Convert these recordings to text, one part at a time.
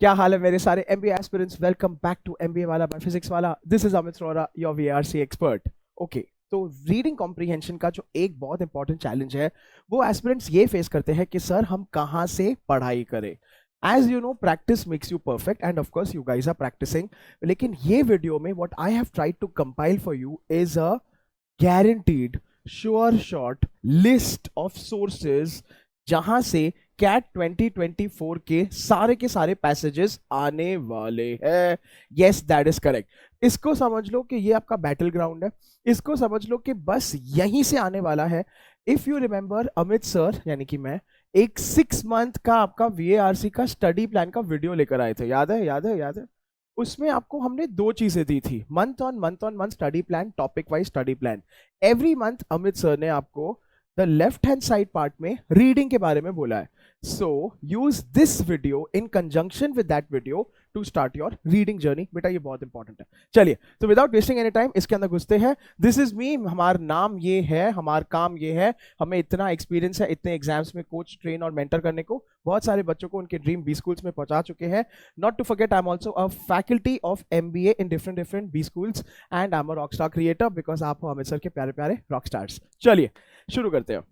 क्या हाल है मेरे सारे MBA aspirants. Welcome back to MBA वाला बाय फिजिक्स वाला। This is Amit Arora, your VRC expert. Okay, तो रीडिंग कॉम्प्रिहेंशन का जो एक बहुत इंपॉर्टेंट चैलेंज है वो एस्पिरेंट्स ये फेस करते हैं कि सर हम कहाँ से पढ़ाई करें। As you know, practice makes you perfect and of course you guys are practicing. लेकिन ये वीडियो में what I have tried to compile for you is a guaranteed sure shot list of sources जहां से cat 2024 के सारे passages आने वाले हैं। Yes, that is correct. इसको समझ लो कि ये आपका बैटल ग्राउंड है। इसको समझ लो कि बस यहीं से आने वाला है। If you remember, Amit sir यानी कि मैं एक 6 मंथ का आपका वीएआरसी का स्टडी प्लान का वीडियो लेकर आए थे। याद है, याद है, याद है। उसमें आपको हमने दो चीजें दी थी, month on month study plan, topic wise study plan. Every month Amit sir ने आपको the left hand side part में रीडिंग के बारे में बोला है। So use this video in conjunction with that video to start your reading journey. बेटा ये बहुत इंपॉर्टेंट है। चलिए, तो विदाउट वेस्टिंग एनी टाइम इसके अंदर घुसते हैं। दिस इज मी, हमारा नाम ये है, हमारा काम ये है, हमें इतना एक्सपीरियंस है इतने एग्जाम्स में कोच, ट्रेन और मेंटर करने को। बहुत सारे बच्चों को उनके ड्रीम बी स्कूल्स में पहुंचा चुके हैं। Not to forget, I am also a faculty of MBA in different B schools and I am a rockstar creator because आप हो अमित सर के प्यारे प्यारे रॉक स्टार्स। चलिए शुरू करते हैं।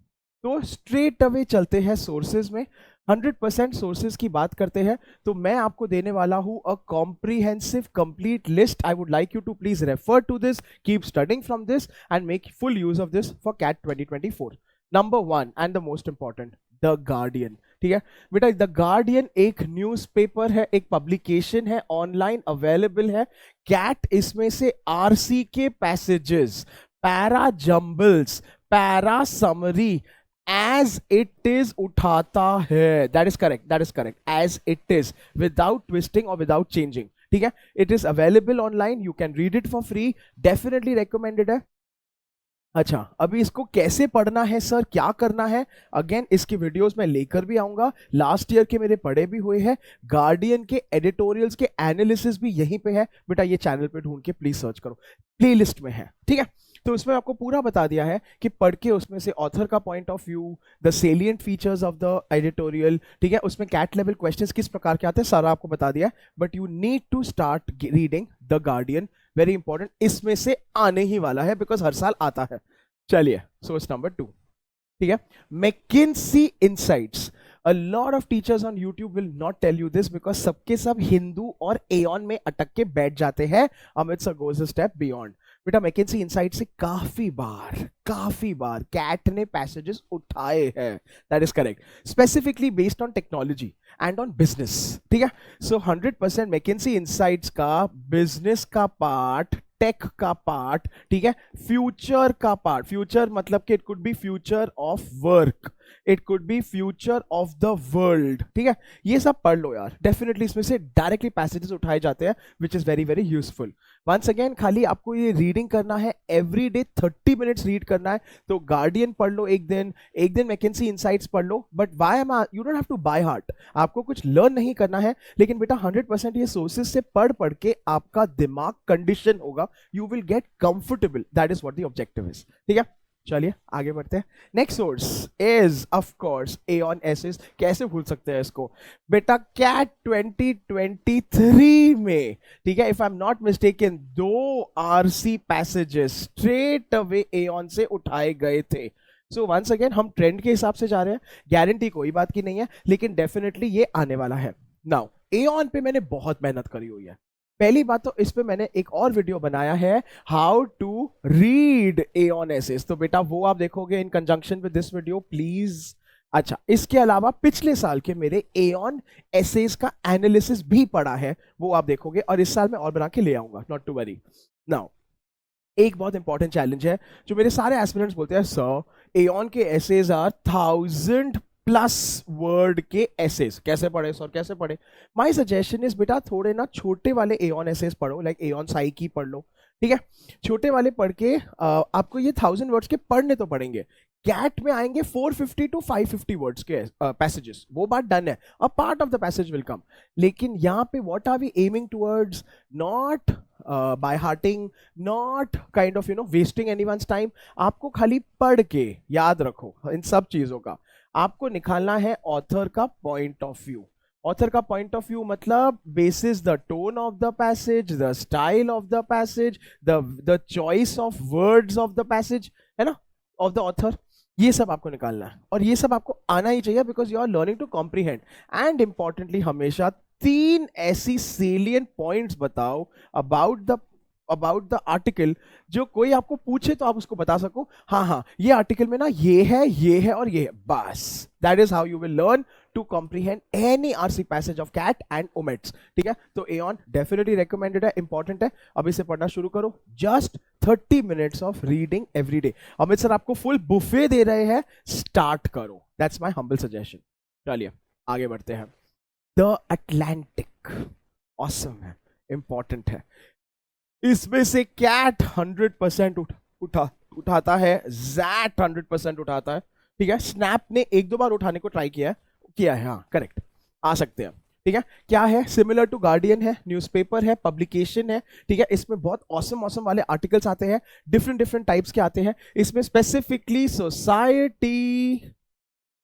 तो स्ट्रेट अवे चलते हैं सोर्सेज में। 100% सोर्सेज की बात करते हैं तो मैं आपको देने वाला हूं a comprehensive complete list. I would like you to please refer to this, keep studying from this and make full use of this for CAT 2024। Number 1 and the most important, the Guardian. ठीक है बेटा, the guardian एक newspaper है, एक publication है, online available है। Cat इसमें से आरसी के passages, para jumbles, para summary as it is उठाता है। That is correct, that is correct, as it is, without twisting और विदाउट चेंजिंग। ठीक है, it is available online, you can read it for free, definitely recommended है। अच्छा, अभी इसको कैसे पढ़ना है सर, क्या करना है, अगेन इसके वीडियोस में लेकर भी आऊंगा। लास्ट ईयर के मेरे पढ़े भी हुए हैं। गार्डियन के एडिटोरियल्स के एनालिसिस भी यहीं पे है बेटा, ये चैनल पे ढूंढ के प्लीज सर्च करो, प्लेलिस्ट में है। ठीक है, तो उसमें आपको पूरा बता दिया है कि पढ़ के उसमें से ऑथर का point of view, the salient features of the editorial, ठीक है, उसमें कैट लेवल क्वेश्चंस किस प्रकार के आते हैं सारा आपको बता दिया है। But you need to start reading the Guardian, very important, इसमें से आने ही वाला है बिकॉज हर साल आता है। चलिए, सोर्स नंबर 2, ठीक है, मैकिन्सी insights. A lot of teachers on YouTube will not tell you this because सबके सब हिंदू और एऑन में अटक के बैठ जाते हैं। Amit sir goes a step beyond। बेटा मैकिन्सी इनसाइट से काफी बार कैट ने पैसेजेस उठाए हैं। That is correct, specifically based on technology and on business. ठीक है, सो 100% मैकिन्सी इनसाइट्स का बिजनेस का पार्ट, टेक का पार्ट, ठीक है, फ्यूचर का पार्ट, फ्यूचर मतलब कि it could be future of work, it could be future of the world. ठीक है, ये सब पढ़ लो यार, डेफिनेटली इसमें से डायरेक्टली पैसेजेस उठाए जाते हैं which is very very useful. Once again, खाली आपको ये रीडिंग करना है, एवरी डे 30 मिनट्स रीड करना है। तो गार्डियन पढ़ लो एक दिन मैकिन्सी इनसाइट्स पढ़ लो, but why am you don't have to by heart, आपको कुछ लर्न नहीं करना है। लेकिन बेटा 100% ये सोर्सेज से पढ़ के आपका दिमाग कंडीशन होगा, you will get comfortable, that is what the objective is. ठीक है, चलिए आगे बढ़ते हैं। Next source is of course Aeon essays. कैसे भूल सकते हैं इसको बेटा, कैट 2023 में, ठीक है, if I am not mistaken, 2 RC passages straight away Aon से उठाए गए थे। सो वंस अगेन हम ट्रेंड के हिसाब से जा रहे हैं, गारंटी कोई बात की नहीं है, लेकिन डेफिनेटली ये आने वाला है। नाउ एऑन पे मैंने बहुत मेहनत करी हुई है। पहली बात तो इस पे मैंने एक और वीडियो बनाया है, how to read Aeon essays, तो बेटा वो आप देखोगे in conjunction with this video please. अच्छा, इसके अलावा पिछले साल के मेरे एऑन एसेस का एनालिसिस भी पड़ा है, वो आप देखोगे, और इस साल मैं और बना के ले आऊंगा, नॉट टू वरी। नाउ एक बहुत इंपॉर्टेंट चैलेंज है जो मेरे सारे एस्पिरेंट्स बोलते हैं, सर एऑन के एसेज आर 1000+ वर्ड के एसेज, कैसे पढ़े सर, कैसे पढ़े। माय सजेशन इज बेटा थोड़े ना छोटे वाले एऑन एसेज पढ़ो, लाइक एऑन साइकी पढ़ लो। ठीक है, छोटे वाले पढ़ के आपको ये 1000 वर्ड्स के पढ़ने तो पड़ेंगे। कैट में आएंगे 450 to 550 वर्ड्स के पैसेजेस, वो बात डन है, a part of the passage will come. लेकिन यहाँ पे what are we aiming towards, not by hearting, not kind of wasting anyone's time. आपको खाली पढ़ के याद रखो इन सब चीजों का, आपको निकालना है ऑथर का पॉइंट ऑफ व्यू। ऑथर का पॉइंट ऑफ व्यू मतलब basis the tone of the passage, the style of the passage, the choice of words of the passage, है ना, ऑफ द ऑथर, ये सब आपको निकालना है और ये सब आपको आना ही चाहिए because you are learning to comprehend. And importantly हमेशा 3 ऐसी सेलियंट पॉइंट्स बताओ अबाउट द आर्टिकल, जो कोई आपको पूछे तो आप उसको बता सको, हाँ हाँ ये आर्टिकल में ना ये है और ये है, बस। That is how you will learn to comprehend any RC passage of CAT and OMETs. ठीक है, तो एऑन डेफिनेटली रिकमेंडेड है, इंपॉर्टेंट है, अभी से पढ़ना शुरू करो। Just 30 minutes of reading every day. Amit sir आपको फुल बुफे दे रहे हैं, स्टार्ट करो, दैट्स माई हम्बल सजेशन। चलिए आगे बढ़ते हैं। द अटलांटिक ऑसम है, इंपॉर्टेंट है, इसमें से कैट 100% उठाता है, जैट 100% उठाता है। ठीक है, स्नैप ने 1-2 बार उठाने को ट्राई किया है, हाँ करेक्ट, आ सकते हैं। ठीक है, क्या है, सिमिलर टू गार्डियन है, न्यूज़पेपर है, पब्लिकेशन है। ठीक है, इसमें बहुत ऑसम वाले आर्टिकल्स आते हैं, डिफरेंट टाइप्स के आते हैं। इसमें specifically society,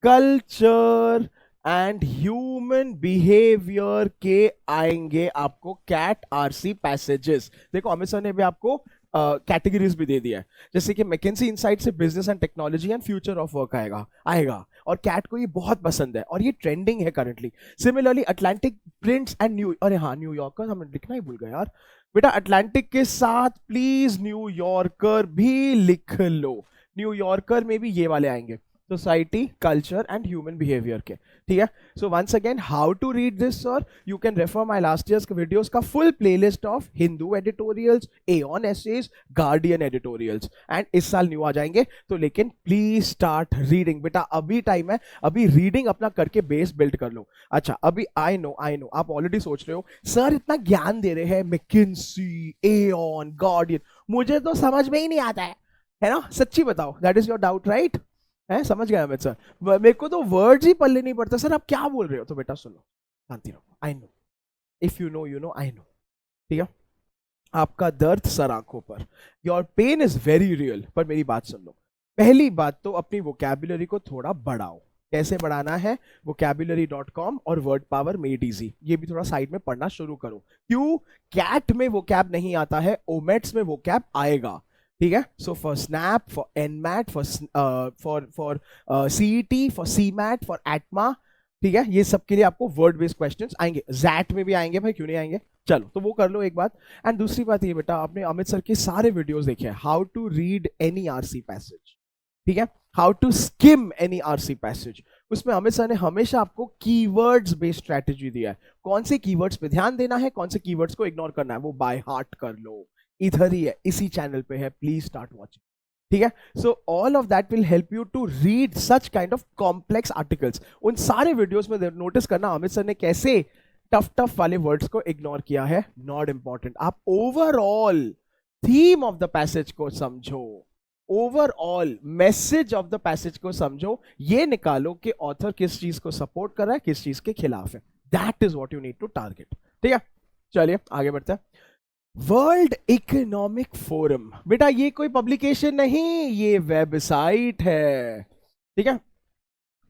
culture and human behaviour के आएंगे आपको कैट आरसी पैसेजेस। देखो अमित सर ने भी आपको कैटेगरीज भी दे दिया है, जैसे कि मैकेंजी इनसाइट से business and technology and future of work आएगा और कैट को ये बहुत पसंद है और ये ट्रेंडिंग है currently. Similarly Atlantic prints and New Yorker हम लिखना ही भूल गए यार बेटा, अटलांटिक के साथ प्लीज न्यूयॉर्कर भी लिख लो। न्यूयॉर्कर में भी ये वाले आएंगे, society, culture and human behaviour के। ठीक है, so once again how to read this sir, you can refer my last year's videos का full playlist of Hindu editorials, Aeon essays, Guardian editorials, and इस साल न्यू आ जाएंगे तो, लेकिन प्लीज स्टार्ट रीडिंग बेटा, अभी टाइम है, अभी रीडिंग अपना करके बेस बिल्ड कर लो। अच्छा, अभी आई नो आप ऑलरेडी सोच रहे हो सर इतना ज्ञान दे रहे हैं, मैकेंजी, एऑन, गार्डियन, मुझे तो समझ में ही नहीं आता है ना, सच्ची बताओ, that is your doubt right? है, समझ गया अमित सर, मेरे को तो वर्ड्स ही पल्ले नहीं पड़ता सर, आप क्या बोल रहे हो, तो बेटा सुनो, शांति रहो, I know, if you know I know. ठीक है, आपका दर्द सर आंखों पर, your pain is very real, पर मेरी बात सुन लो। पहली बात तो अपनी वोकैबुलरी को थोड़ा बढ़ाओ। कैसे बढ़ाना है, vocabulary.com और वर्ड पावर मेड इजी, ये भी थोड़ा साइड में पढ़ना शुरू करो। क्यों, कैट में वोकैब नहीं आता है, ओमेट्स में वोकैब आएगा। ठीक है, so for SNAP, for NMAT, for CET, for CMAT, for ATMA, ठीक है, ये सब के लिए आपको वर्ड बेस्ड क्वेश्चंस आएंगे, जैट में भी आएंगे भाई, क्यों नहीं आएंगे, चलो तो वो कर लो एक बात। एंड दूसरी बात ये बेटा, आपने अमित सर के सारे वीडियोस देखे हैं, how to read any RC passage, ठीक है, how to skim any RC passage, उसमें अमित सर ने हमेशा आपको कीवर्ड्स बेस्ड स्ट्रेटेजी दिया है, कौन से कीवर्ड्स पे ध्यान देना है, कौन से कीवर्ड्स को इग्नोर करना है, वो बाय हार्ट कर लो, इधर ही है, इसी चैनल पे है, प्लीज स्टार्ट वाचिंग। ठीक है, so all of that will help you to read such kind of complex articles. उन सारे वीडियोस में नोटिस करना अमित सर ने कैसे टफ वाले वर्ड्स को इग्नोर किया है, नॉट इंपॉर्टेंट, आप overall theme of the passage को समझो, overall message of the passage को समझो, ये निकालो कि ऑथर किस चीज को सपोर्ट कर रहा है, किस चीज के खिलाफ है, that is what you need to target. ठीक है, चलिए आगे बढ़ते हैं। वर्ल्ड इकोनॉमिक फोरम, बेटा ये कोई पब्लिकेशन नहीं, ये वेबसाइट है। ठीक है,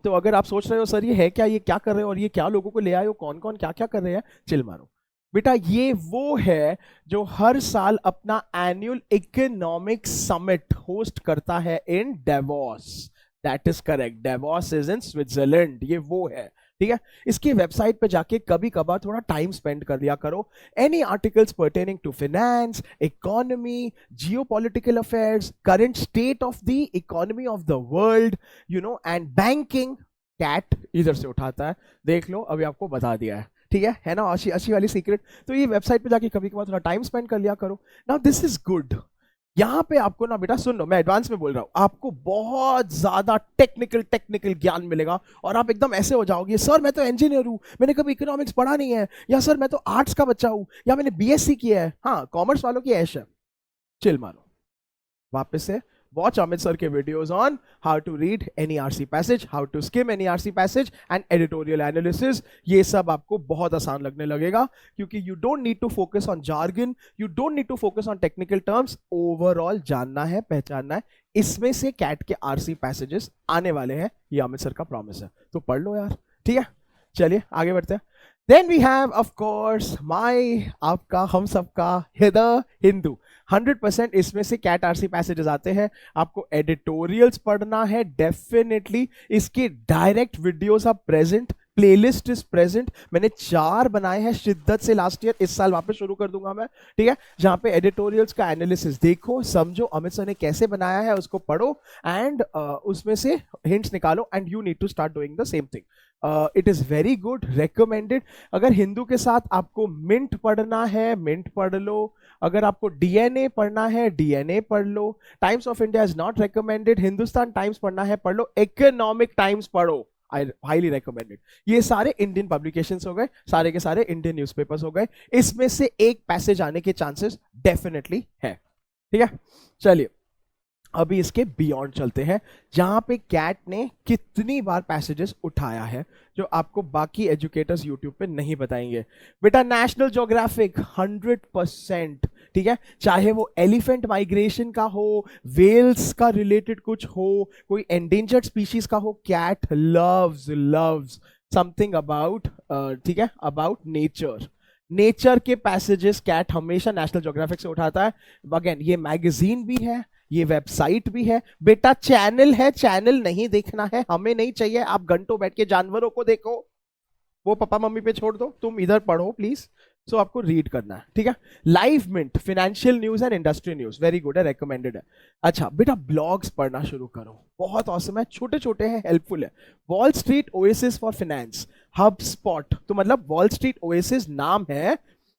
तो अगर आप सोच रहे हो सर ये है क्या, ये क्या कर रहे हो और ये क्या लोगों को ले आए हो, कौन कौन क्या क्या कर रहे हैं, चिल मारो बेटा, ये वो है जो हर साल अपना एनुअल इकोनॉमिक समिट होस्ट करता है in Davos, that is correct, Davos is in Switzerland, ये वो है। ठीक है, इसकी वेबसाइट पे जाके कभी कभार थोड़ा टाइम स्पेंड कर लिया करो, any articles pertaining to finance, economy, geopolitical affairs, current state of the economy of the world, you know, and banking, CAT इधर से उठाता है, देख लो अभी आपको बता दिया है। ठीक है ना, अच्छी अच्छी वाली सीक्रेट, तो ये वेबसाइट पे जाके कभी कभार थोड़ा टाइम स्पेंड कर लिया करो। नाउ दिस इज गुड, यहां पे आपको ना बेटा सुन लो, मैं एडवांस में बोल रहा हूं, आपको बहुत ज्यादा टेक्निकल ज्ञान मिलेगा और आप एकदम ऐसे हो जाओगे, सर मैं तो इंजीनियर हूं, मैंने कभी इकोनॉमिक्स पढ़ा नहीं है, या सर मैं तो आर्ट्स का बच्चा हूं, या मैंने बीएससी किया है। हाँ, कॉमर्स वालों की ऐश है, चिल मारो, वापस से watch Amit sir के videos on how to read any RC passage, how to skim any RC passage and editorial analysis। ये सब आपको बहुत आसान लगने लगेगा, क्योंकि you don't need to focus on jargon, you don't need to focus on technical terms, overall जानना है, पहचानना है, इसमें से कैट के RC passages आने वाले हैं, ये अमित सर का प्रॉमिस है, तो पढ़ लो यार। ठीक है, चलिए आगे बढ़ते हैं। Then we have of course my, आपका, हम सबका द हिंदू। 100% इसमें से कैट आरसी पैसेजेस आते हैं। आपको एडिटोरियल्स पढ़ना है डेफिनेटली। इसके direct videos are present, playlist is present. मैंने 4 बनाए हैं शिद्दत से लास्ट ईयर, इस साल वापस शुरू कर दूंगा मैं, ठीक है, जहां पे एडिटोरियल्स का एनालिसिस देखो, समझो अमित सर ने कैसे बनाया है, उसको पढ़ो एंड उसमें से हिंट्स निकालो and you need to start doing the same thing. It is very good, recommended. अगर हिंदू के साथ आपको मिंट पढ़ना है, मिंट पढ़ लो। अगर आपको डीएनए पढ़ना है, डीएनए पढ़ लो। Times of India is not recommended, Hindustan Times पढ़ना है पढ़ लो। इकोनॉमिक टाइम्स पढ़ो, आई हाईली रिकमेंडेड। ये सारे इंडियन पब्लिकेशंस हो गए, सारे के सारे इंडियन न्यूज़पेपर्स हो गए। इसमें से एक पैसेज आने के चांसेस डेफिनेटली है, ठीक है। चलिए अभी इसके बियॉन्ड चलते हैं, जहां पे कैट ने कितनी बार पैसेजेस उठाया है जो आपको बाकी एजुकेटर्स यूट्यूब पे नहीं बताएंगे। बेटा नेशनल ज्योग्राफिक 100%, ठीक है, चाहे वो एलिफेंट माइग्रेशन का हो, वेल्स का रिलेटेड कुछ हो, कोई एंडेंजर्ड स्पीशीज का हो, कैट लव्स समथिंग अबाउट, ठीक है, अबाउट नेचर। नेचर के पैसेजेस कैट हमेशा नेशनल ज्योग्राफिक से उठाता है। अगेन ये मैगजीन भी है, ये वेबसाइट भी है। बेटा चैनल है, चैनल नहीं देखना है, हमें नहीं चाहिए। आप घंटों बैठ के जानवरों को देखो, वो पापा मम्मी पे छोड़ दो, तुम इधर पढ़ो प्लीज। सो आपको रीड करना है, ठीक है। Live mint, financial news and industry news, very good है, रिकमेंडेड है। अच्छा बेटा ब्लॉग्स पढ़ना शुरू करो, बहुत औसम है, छोटे छोटे हैं, हेल्पफुल है। Wall street oasis for finance, hub spot, तो मतलब वॉल स्ट्रीट ओएसिस नाम है,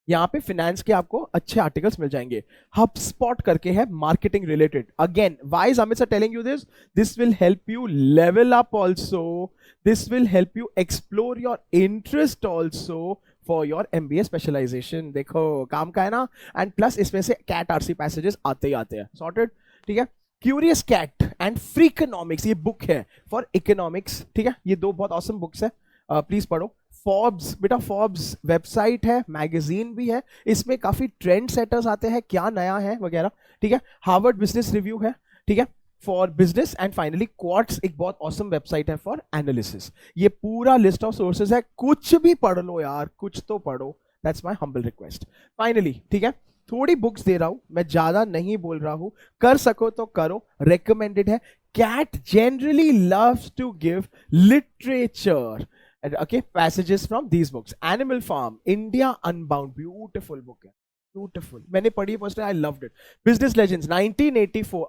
यहाँ पे फिनेंस के आपको अच्छे आर्टिकल्स मिल जाएंगे। हब स्पॉट करके है marketing related. Again why is Amit sir telling you this? This will help you level up also, this will help you explore your interest also for your MBA specialization. देखो काम का है ना। And plus इसमें से cat RC passages आते ही आते हैं, सॉर्टेड, ठीक है। क्यूरियस कैट एंड फ्रीकनॉमिक्स, ये बुक है फॉर इकोनॉमिक्स, ठीक है। ये 2 बहुत ऑसम बुक्स है, प्लीज पढ़ो। फॉर्ब्स, बेटा फॉर्ब्स वेबसाइट है, मैगजीन भी है, इसमें काफी ट्रेंड सेटर्स आते हैं, क्या नया है वगैरह, ठीक है। हार्वर्ड बिजनेस रिव्यू है, ठीक है, for business. And finally quartz एक बहुत ऑसम वेबसाइट है फॉर एनालिसिस। ये पूरा लिस्ट ऑफ सोर्सेज है, कुछ भी पढ़ लो यार, कुछ तो पढ़ो, that's my humble request. Finally, ठीक है, थोड़ी बुक्स दे रहा हूं मैं, ज्यादा नहीं बोल रहा हूं, कर सको तो करो, रिकमेंडेड है। CAT generally loves to give literature, okay, passages from these books. Animal Farm, India Unbound, beautiful book है, beautiful, मैंने पढ़ी personally, I loved it. Business Legends 1984,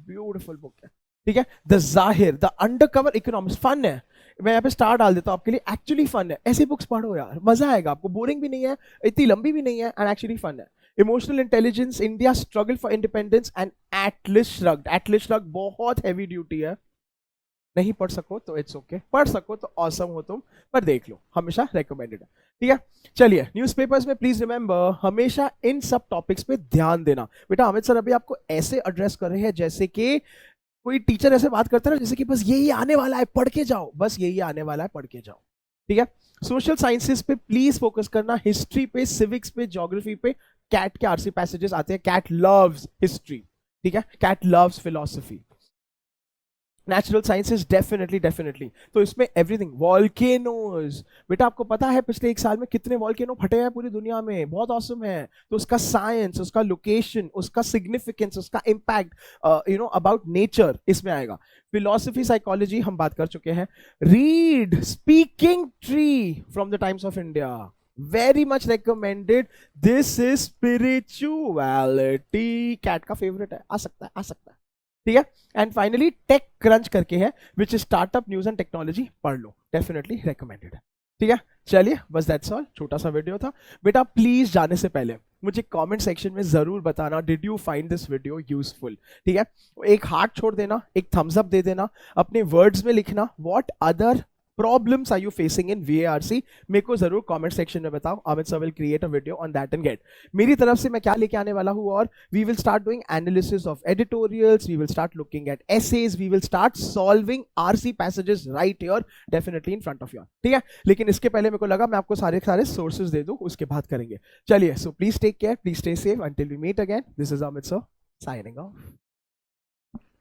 beautiful book है, ठीक है। The Zahir, The Undercover Economist, fun है, मैं यहाँ पे स्टार डाल देता हूँ आपके लिए, एक्चुअली फन है। ऐसी बुक्स पढ़ो यार, मजा आएगा आपको, बोरिंग भी नहीं है, इतनी लंबी भी नहीं है, एंड एक्चुअली फन है। Emotional intelligence, India struggle for independence and at least shrugged. At least shrugged बहुत हैवी ड्यूटी है, नहीं पढ़ सको तो इट्स ओके, पढ़ सको तो ऑसम हो तुम, पर देख लो, हमेशा रेकमेंडेड है, ठीक है। चलिए न्यूज़पेपर्स में प्लीज रिमेंबर हमेशा इन सब टॉपिक्स पे ध्यान देना। बेटा अमित सर अभी आपको ऐसे एड्रेस कर रहे हैं जैसे कि कोई टीचर ऐसे बात करता है ना, जैसे कि बस यही आने वाला है, पढ़ के जाओ, बस यही आने वाला है, पढ़ के जाओ, ठीक है। सोशल साइंसेस पे प्लीज फोकस करना, हिस्ट्री पे, सिविक्स पे, ज्योग्राफी पे कैट के आरसी पैसेजेस आते हैं। कैट लव्स हिस्ट्री, ठीक है, CAT loves philosophy. Natural sciences definitely, तो इसमें एवरीथिंग। वॉल्केनोज, बेटा आपको पता है पिछले 1 साल में कितने वॉल्केनो फटे हैं पूरी दुनिया में, बहुत ऑसम है। तो उसका साइंस, उसका लोकेशन, उसका सिग्निफिकेंस, उसका इम्पैक्ट, अबाउट नेचर इसमें आएगा। फिलोसफी, साइकोलॉजी हम बात कर चुके हैं। Read speaking tree from the Times of India, very much recommended. This is spirituality, CAT का फेवरेट है, आ सकता है, ठीक है। एंड फाइनली टेक क्रंच करके है, which is startup news and technology, पढ़ लो, डेफिनेटली रिकमेंडेड है, ठीक है। चलिए बस दैट्स ऑल, छोटा सा वीडियो था। बेटा प्लीज जाने से पहले मुझे कमेंट सेक्शन में जरूर बताना, did you find this video useful, ठीक है। एक हार्ट छोड़ देना, एक थम्स अप दे देना, अपने वर्ड्स में लिखना what other problems are you facing in VARC, मेरे को जरूर कमेंट सेक्शन में बताओ। Amit sir will create a video on that and get. मेरी तरफ से मैं क्या लेके आने वाला हूँ, और we will start doing analysis of editorials, we will start looking at essays, we will start solving RC passages right here, definitely in front of your, ठीक है। लेकिन इसके पहले मेरे को लगा मैं आपको सारे सोर्सेज दे दूं, उसके बाद करेंगे। चलिए, so please take care, please stay safe, until we meet again, this is Amit sir signing of.